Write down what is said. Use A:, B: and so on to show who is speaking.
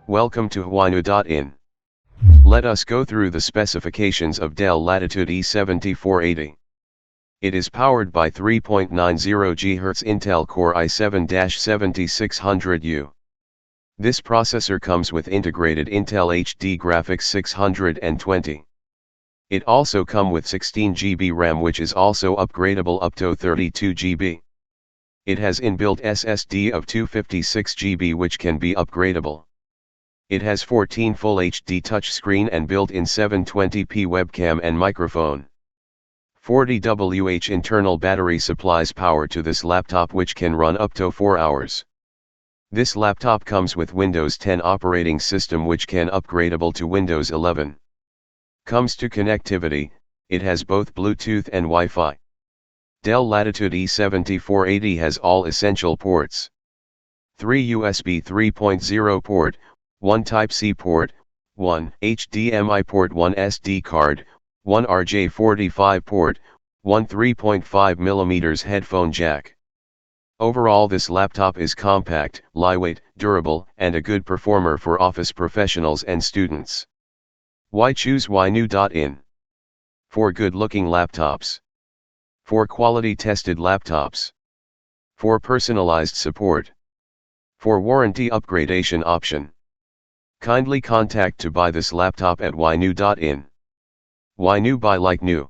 A: Welcome to whynew.in. Let us go through the specifications of Dell Latittude E7480. It is powered by 3.90 GHz Intel Core i7-7600U. This processor comes with integrated Intel HD graphics 620. It also comes with 16 GB RAM, which is also upgradable up to 32 GB. It has inbuilt SSD of 256 GB, which can be upgradable. It has 14 Full HD touchscreen and built-in 720p webcam and microphone. 40 Wh internal battery supplies power to this laptop, which can run up to 4 hours. This laptop comes with Windows 10 operating system, which can upgradable to Windows 11. Comes to connectivity, it has both Bluetooth and Wi-Fi. Dell Latittude E7480 has all essential ports. 3 USB 3.0 port, 1 Type-C port, 1 HDMI port, 1 SD card, 1 RJ45 port, 1 3.5mm headphone jack. Overall, this laptop is compact, lightweight, durable, and a good performer for office professionals and students. Why choose whynew.in? For good-looking laptops. For quality-tested laptops. For personalized support. For warranty upgradation option. Kindly contact to buy this laptop at whynew.in. Whynew by like new.